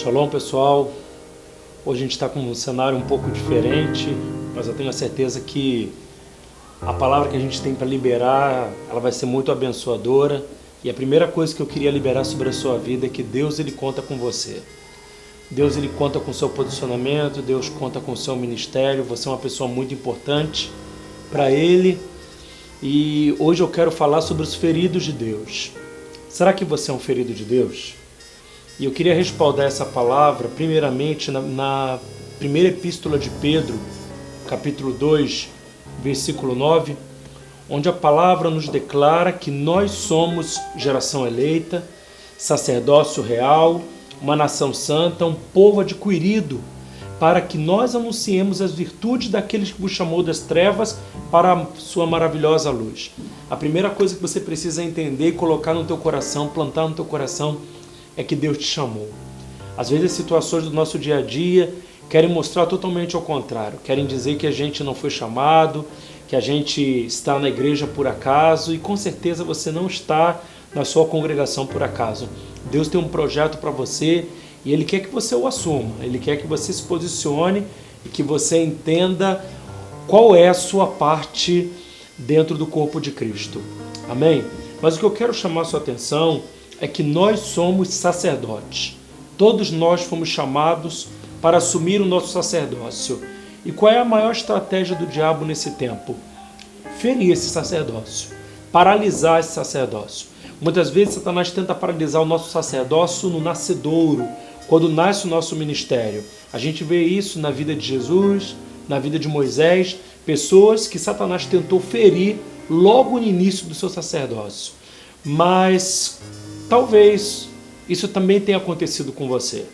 Shalom, pessoal. Hoje a gente está com um cenário um pouco diferente, mas eu tenho a certeza que a palavra que a gente tem para liberar, ela vai ser muito abençoadora. E a primeira coisa que eu queria liberar sobre a sua vida é que Deus, ele conta com você. Deus, ele conta com o seu posicionamento, Deus conta com o seu ministério. Você é uma pessoa muito importante para Ele. E hoje eu quero falar sobre os feridos de Deus. Será que você é um ferido de Deus? E eu queria respaldar essa palavra, primeiramente, na primeira epístola de Pedro, capítulo 2, versículo 9, onde a palavra nos declara que nós somos geração eleita, sacerdócio real, uma nação santa, um povo adquirido, para que nós anunciemos as virtudes daqueles que vos chamou das trevas para a sua maravilhosa luz. A primeira coisa que você precisa entender e colocar no teu coração, plantar no teu coração, é que Deus te chamou. Às vezes as situações do nosso dia a dia querem mostrar totalmente ao contrário, querem dizer que a gente não foi chamado, que a gente está na igreja por acaso, e com certeza você não está na sua congregação por acaso. Deus tem um projeto para você e Ele quer que você o assuma, Ele quer que você se posicione e que você entenda qual é a sua parte dentro do corpo de Cristo. Amém? Mas o que eu quero chamar a sua atenção é que nós somos sacerdotes. Todos nós fomos chamados para assumir o nosso sacerdócio. E qual é a maior estratégia do diabo nesse tempo? Ferir esse sacerdócio, paralisar esse sacerdócio. Muitas vezes Satanás tenta paralisar o nosso sacerdócio no nascedouro, quando nasce o nosso ministério. A gente vê isso na vida de Jesus, na vida de Moisés, pessoas que Satanás tentou ferir logo no início do seu sacerdócio. Mas talvez isso também tenha acontecido com você,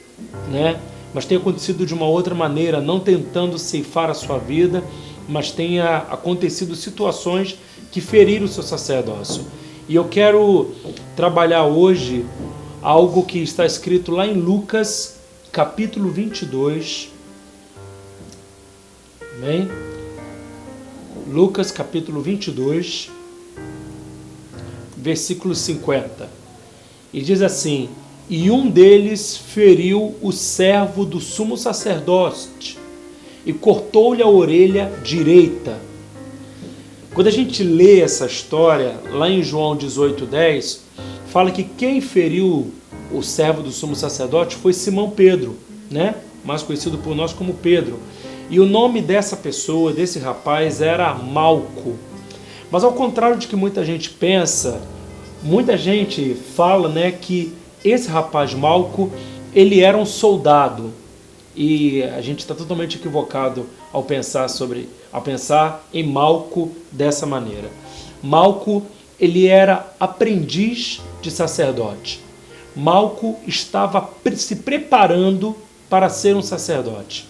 né? Mas tenha acontecido de uma outra maneira, não tentando ceifar a sua vida, mas tenha acontecido situações que feriram o seu sacerdócio. E eu quero trabalhar hoje algo que está escrito lá em Lucas, capítulo 22. Amém? Lucas, capítulo 22, versículo 50. E diz assim: e um deles feriu o servo do sumo sacerdote e cortou-lhe a orelha direita. Quando a gente lê essa história, lá em João 18:10, fala que quem feriu o servo do sumo sacerdote foi Simão Pedro, né? Mais conhecido por nós como Pedro. E o nome dessa pessoa, desse rapaz, era Malco. Mas ao contrário de que muita gente pensa, muita gente fala, né, que esse rapaz Malco, ele era um soldado. E a gente está totalmente equivocado ao pensar em Malco dessa maneira. Malco, ele era aprendiz de sacerdote. Malco estava se preparando para ser um sacerdote.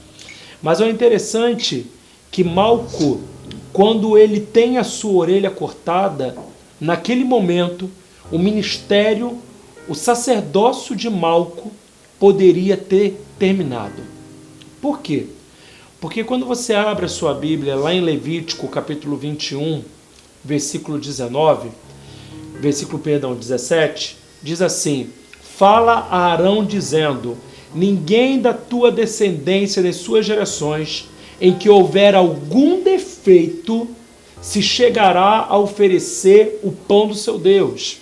Mas é interessante que Malco, quando ele tem a sua orelha cortada, naquele momento, o ministério, o sacerdócio de Malco poderia ter terminado. Por quê? Porque quando você abre a sua Bíblia, lá em Levítico, capítulo 21, versículo 17, diz assim: fala a Arão dizendo: ninguém da tua descendência das suas gerações, em que houver algum defeito, se chegará a oferecer o pão do seu Deus.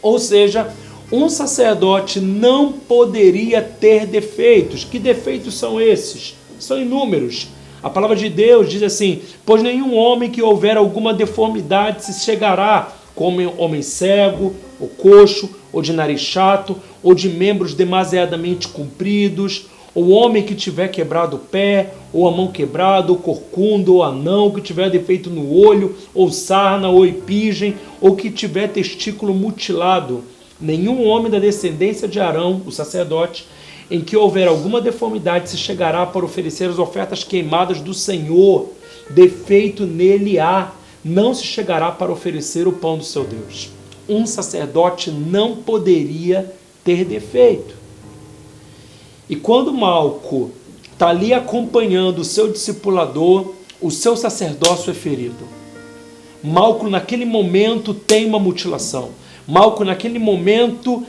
Ou seja, um sacerdote não poderia ter defeitos. Que defeitos são esses? São inúmeros. A palavra de Deus diz assim: pois nenhum homem que houver alguma deformidade se chegará, como homem cego, ou coxo, ou de nariz chato, ou de membros demasiadamente compridos, ou homem que tiver quebrado o pé, ou a mão quebrada, ou corcunda, ou anão, que tiver defeito no olho, ou sarna, ou epigem, ou que tiver testículo mutilado. Nenhum homem da descendência de Arão, o sacerdote, em que houver alguma deformidade, se chegará para oferecer as ofertas queimadas do Senhor. Defeito nele há, não se chegará para oferecer o pão do seu Deus. Um sacerdote não poderia ter defeito. E quando Malco está ali acompanhando o seu discipulador, o seu sacerdócio é ferido. Malco naquele momento tem uma mutilação. Malco naquele momento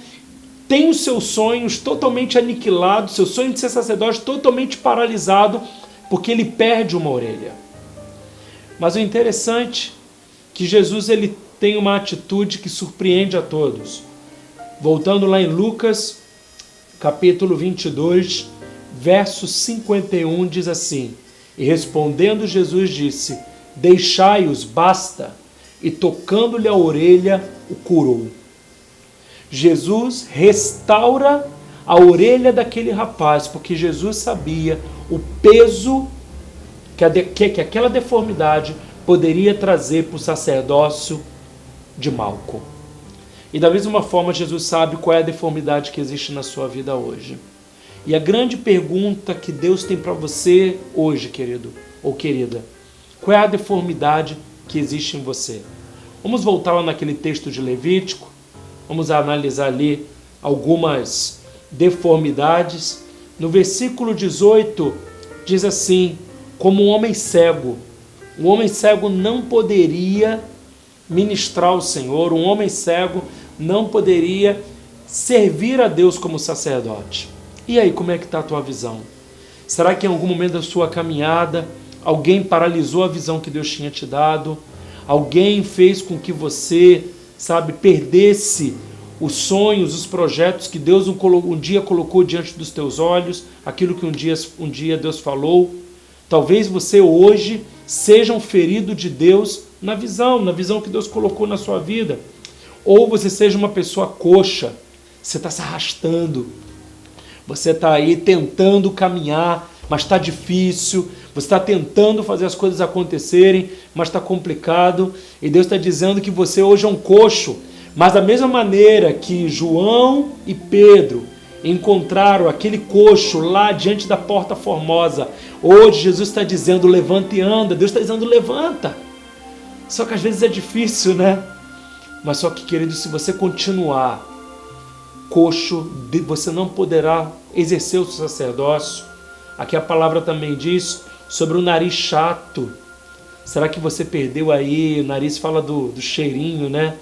tem os seus sonhos totalmente aniquilados, seu sonho de ser sacerdote totalmente paralisado, porque ele perde uma orelha. Mas o interessante é que Jesus ele tem uma atitude que surpreende a todos. Voltando lá em Lucas, capítulo 22, verso 51, diz assim: E respondendo Jesus disse: Deixai-os, basta. E tocando-lhe a orelha, o curou. Jesus restaura a orelha daquele rapaz, porque Jesus sabia o peso que aquela deformidade poderia trazer para o sacerdócio de Malco. E da mesma forma, Jesus sabe qual é a deformidade que existe na sua vida hoje. E a grande pergunta que Deus tem para você hoje, querido ou querida, qual é a deformidade que existe em você? Vamos voltar lá naquele texto de Levítico, vamos analisar ali algumas deformidades. No versículo 18 diz assim: como um homem cego não poderia ministrar ao Senhor, um homem cego não poderia servir a Deus como sacerdote. E aí, como é que está a tua visão? Será que em algum momento da sua caminhada alguém paralisou a visão que Deus tinha te dado? Alguém fez com que você, perdesse os sonhos, os projetos que Deus um dia colocou diante dos teus olhos, aquilo que um dia Deus falou? Talvez você hoje seja um ferido de Deus na visão que Deus colocou na sua vida. Ou você seja uma pessoa coxa, você está se arrastando, você está aí tentando caminhar, mas está difícil, você está tentando fazer as coisas acontecerem, mas está complicado, e Deus está dizendo que você hoje é um coxo, mas da mesma maneira que João e Pedro encontraram aquele coxo lá diante da porta formosa, hoje Jesus está dizendo: levanta e anda. Deus está dizendo: levanta. Só que às vezes é difícil, né? Mas só que, querido, se você continuar coxo, você não poderá exercer o seu sacerdócio. Aqui a palavra também diz sobre o nariz chato. Será que você perdeu aí? O nariz fala do cheirinho, né?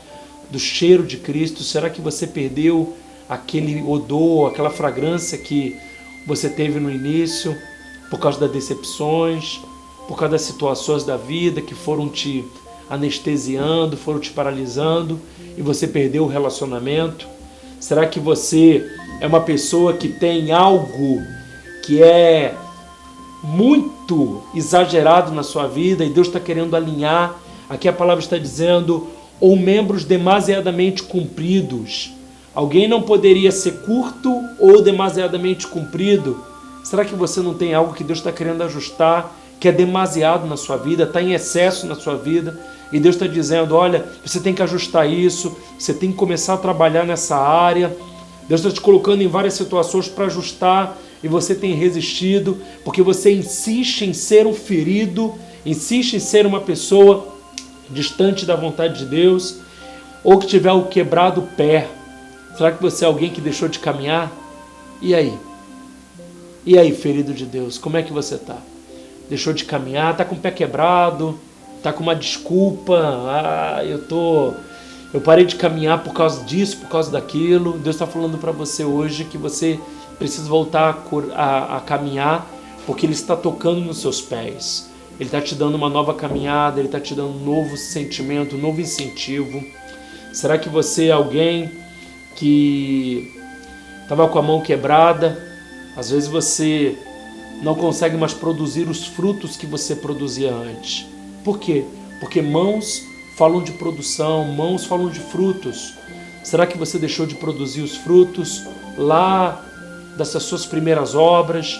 Do cheiro de Cristo. Será que você perdeu aquele odor, aquela fragrância que você teve no início, por causa das decepções, por causa das situações da vida que foram te anestesiando, foram te paralisando e você perdeu o relacionamento? Será que você é uma pessoa que tem algo que é muito exagerado na sua vida e Deus está querendo alinhar? Aqui a palavra está dizendo: ou membros demasiadamente compridos. Alguém não poderia ser curto ou demasiadamente comprido? Será que você não tem algo que Deus está querendo ajustar, que é demasiado na sua vida, está em excesso na sua vida? E Deus está dizendo: olha, você tem que ajustar isso, você tem que começar a trabalhar nessa área. Deus está te colocando em várias situações para ajustar e você tem resistido, porque você insiste em ser um ferido, insiste em ser uma pessoa distante da vontade de Deus, ou que tiver o quebrado o pé. Será que você é alguém que deixou de caminhar? E aí? E aí, ferido de Deus, como é que você está? Deixou de caminhar? Está com o pé quebrado? Está com uma desculpa? Eu parei de caminhar por causa disso, por causa daquilo. Deus está falando para você hoje que você precisa voltar a caminhar, porque Ele está tocando nos seus pés. Ele está te dando uma nova caminhada, Ele está te dando um novo sentimento, um novo incentivo. Será que você é alguém que estava com a mão quebrada? Às vezes você não consegue mais produzir os frutos que você produzia antes. Por quê? Porque mãos falam de produção, mãos falam de frutos. Será que você deixou de produzir os frutos lá dessas suas primeiras obras,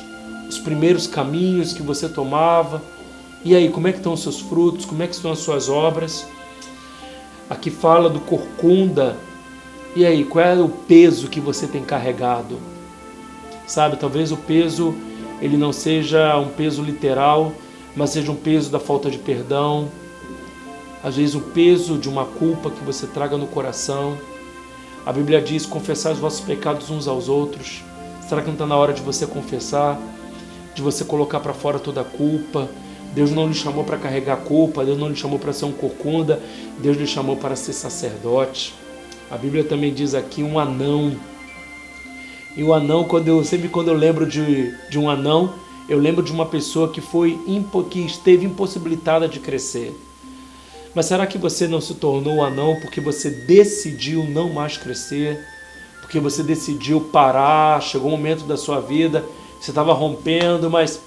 os primeiros caminhos que você tomava? E aí, como é que estão os seus frutos? Como é que estão as suas obras? Aqui fala do corcunda. E aí, qual é o peso que você tem carregado? Talvez o peso, ele não seja um peso literal, mas seja um peso da falta de perdão. Às vezes o peso de uma culpa que você traga no coração. A Bíblia diz: confessai os vossos pecados uns aos outros. Será que não está na hora de você confessar? De você colocar para fora toda a culpa? Deus não lhe chamou para carregar culpa, Deus não lhe chamou para ser um corcunda, Deus lhe chamou para ser sacerdote. A Bíblia também diz aqui um anão. E o anão, sempre quando eu lembro de um anão, eu lembro de uma pessoa que esteve impossibilitada de crescer. Mas será que você não se tornou um anão porque você decidiu não mais crescer? Porque você decidiu parar, chegou um momento da sua vida, você estava rompendo, mas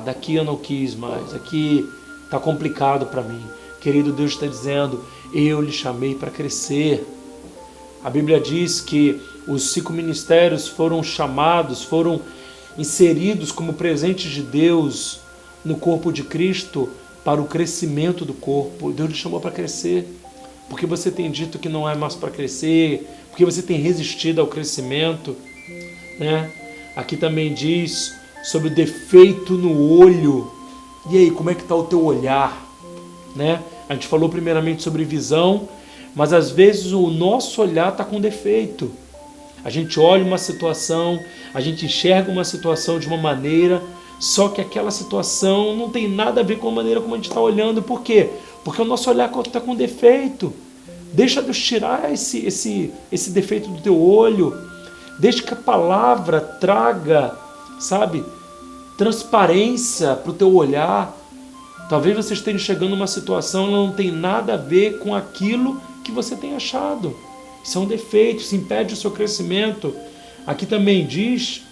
daqui eu não quis mais, aqui está complicado para mim. Querido, Deus está dizendo, eu lhe chamei para crescer. A Bíblia diz que os 5 ministérios foram chamados, foram inseridos como presentes de Deus no corpo de Cristo para o crescimento do corpo. Deus lhe chamou para crescer. Porque você tem dito que não é mais para crescer, porque você tem resistido ao crescimento, né? Aqui também diz sobre o defeito no olho. E aí, como é que está o teu olhar? Né? A gente falou primeiramente sobre visão, mas às vezes o nosso olhar está com defeito. A gente olha uma situação, a gente enxerga uma situação de uma maneira, só que aquela situação não tem nada a ver com a maneira como a gente está olhando. Por quê? Porque o nosso olhar está com defeito. Deixa Deus tirar esse defeito do teu olho. Deixa que a palavra traga, transparência para o teu olhar. Talvez você esteja chegando numa situação que não tem nada a ver com aquilo que você tem achado. Isso é um defeito, isso impede o seu crescimento. Aqui também diz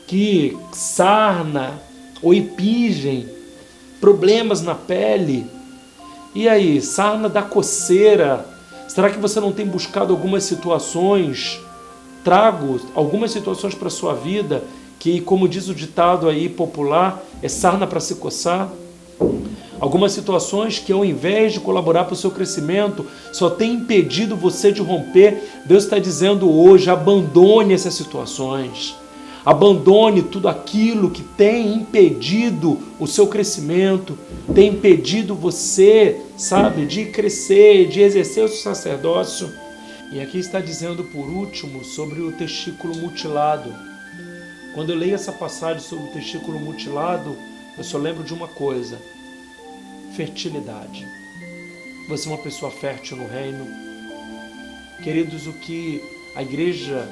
que sarna ou hepigem, problemas na pele. E aí, sarna dá coceira. Será que você não tem buscado algumas situações? Trago algumas situações para a sua vida que, como diz o ditado aí popular, é sarna para se coçar. Algumas situações que, ao invés de colaborar para o seu crescimento, só tem impedido você de romper. Deus está dizendo hoje, abandone essas situações. Abandone tudo aquilo que tem impedido o seu crescimento, tem impedido você, de crescer, de exercer o seu sacerdócio. E aqui está dizendo, por último, sobre o testículo mutilado. Quando eu leio essa passagem sobre o testículo mutilado, eu só lembro de uma coisa: fertilidade. Você é uma pessoa fértil no reino. Queridos, o que a igreja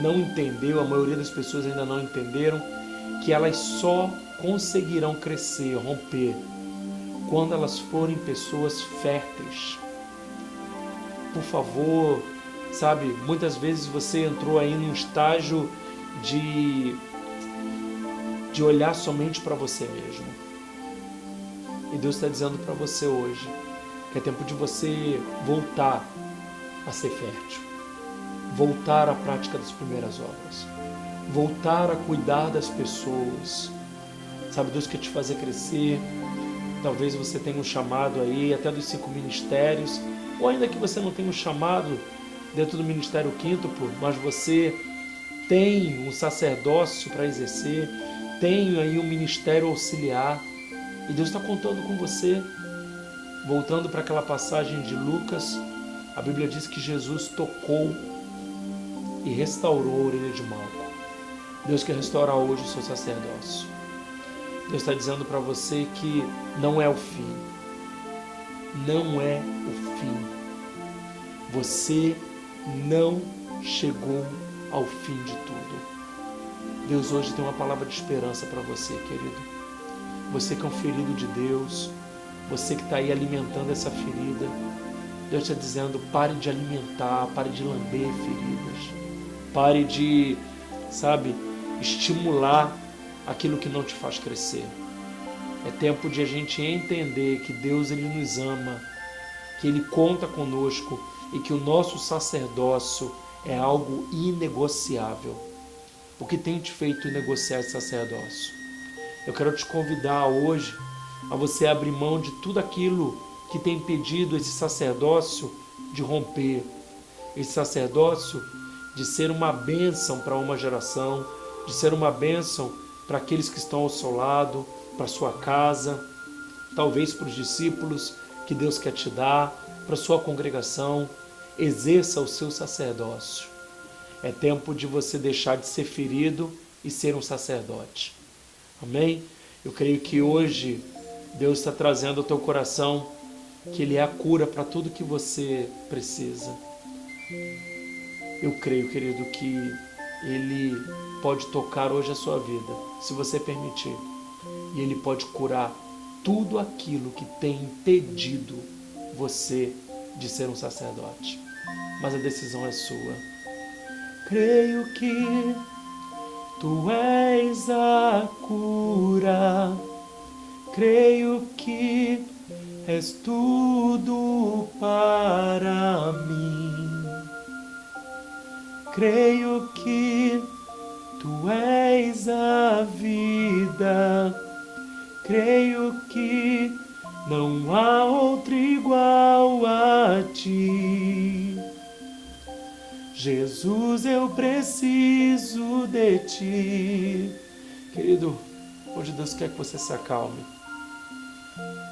não entendeu, a maioria das pessoas ainda não entenderam, que elas só conseguirão crescer, romper, quando elas forem pessoas férteis. Por favor, muitas vezes você entrou aí num estágio de olhar somente para você mesmo. E Deus está dizendo para você hoje que é tempo de você voltar a ser fértil, voltar à prática das primeiras obras, voltar a cuidar das pessoas. Deus quer te fazer crescer. Talvez você tenha um chamado aí, até dos 5 ministérios, ou ainda que você não tenha um chamado dentro do ministério quíntuplo, mas você tem um sacerdócio para exercer, tem aí um ministério auxiliar, e Deus está contando com você. Voltando para aquela passagem de Lucas, a Bíblia diz que Jesus tocou e restaurou a orelha de Malco. Deus quer restaurar hoje o seu sacerdócio. Deus está dizendo para você que não é o fim. Não é o fim. Você não chegou ao fim de tudo. Deus hoje tem uma palavra de esperança para você, querido. Você que é um ferido de Deus, você que está aí alimentando essa ferida, Deus está dizendo, pare de alimentar, pare de lamber feridas, pare de, estimular aquilo que não te faz crescer. É tempo de a gente entender que Deus, Ele nos ama, que Ele conta conosco e que o nosso sacerdócio é algo inegociável. O que tem te feito negociar esse sacerdócio? Eu quero te convidar hoje a você abrir mão de tudo aquilo que tem impedido esse sacerdócio de romper, esse sacerdócio de ser uma bênção para uma geração, de ser uma bênção para aqueles que estão ao seu lado, para a sua casa, talvez para os discípulos que Deus quer te dar, para a sua congregação. Exerça o seu sacerdócio. É tempo de você deixar de ser ferido e ser um sacerdote. Amém? Eu creio que hoje Deus está trazendo ao teu coração que Ele é a cura para tudo que você precisa. Eu creio, querido, que Ele pode tocar hoje a sua vida, se você permitir. E Ele pode curar tudo aquilo que tem impedido você de ser um sacerdote. Mas a decisão é sua. Creio que Tu és a cura. Creio que és tudo para mim. Creio que Tu és a vida. Creio que não há outro igual a Ti. Jesus, eu preciso de Ti. Querido, hoje Deus quer que você se acalme.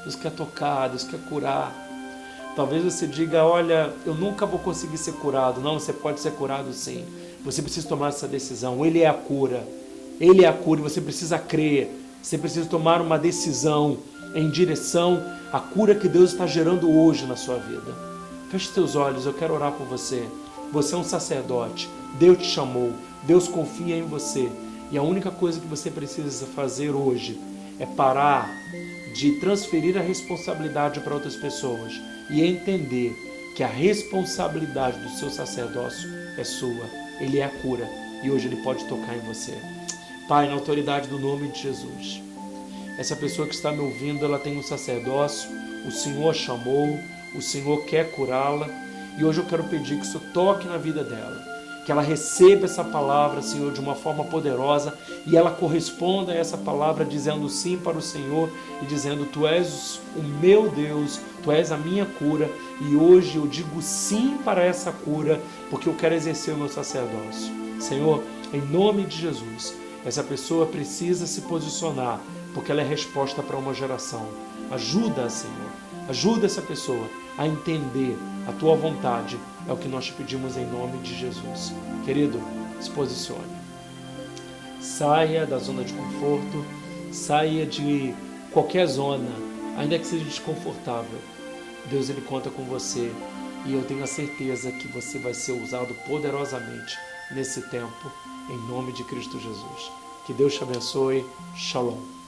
Deus quer tocar, Deus quer curar. Talvez você diga, olha, eu nunca vou conseguir ser curado. Não, você pode ser curado sim. Você precisa tomar essa decisão. Ele é a cura. Ele é a cura e você precisa crer. Você precisa tomar uma decisão em direção à cura que Deus está gerando hoje na sua vida. Feche seus olhos, eu quero orar por você. Você é um sacerdote. Deus te chamou. Deus confia em você. E a única coisa que você precisa fazer hoje é parar de transferir a responsabilidade para outras pessoas e entender que a responsabilidade do seu sacerdócio é sua. Ele é a cura e hoje Ele pode tocar em você. Pai, na autoridade do nome de Jesus, essa pessoa que está me ouvindo, ela tem um sacerdócio, o Senhor a chamou, o Senhor quer curá-la e hoje eu quero pedir que isso toque na vida dela, que ela receba essa palavra, Senhor, de uma forma poderosa e ela corresponda a essa palavra dizendo sim para o Senhor e dizendo, Tu és o meu Deus, Tu és a minha cura e hoje eu digo sim para essa cura porque eu quero exercer o meu sacerdócio. Senhor, em nome de Jesus, essa pessoa precisa se posicionar porque ela é resposta para uma geração. Ajuda, Senhor, ajuda essa pessoa a entender a Tua vontade. É o que nós te pedimos em nome de Jesus. Querido, se posicione. Saia da zona de conforto, saia de qualquer zona, ainda que seja desconfortável. Deus, Ele conta com você e eu tenho a certeza que você vai ser usado poderosamente nesse tempo, em nome de Cristo Jesus. Que Deus te abençoe. Shalom.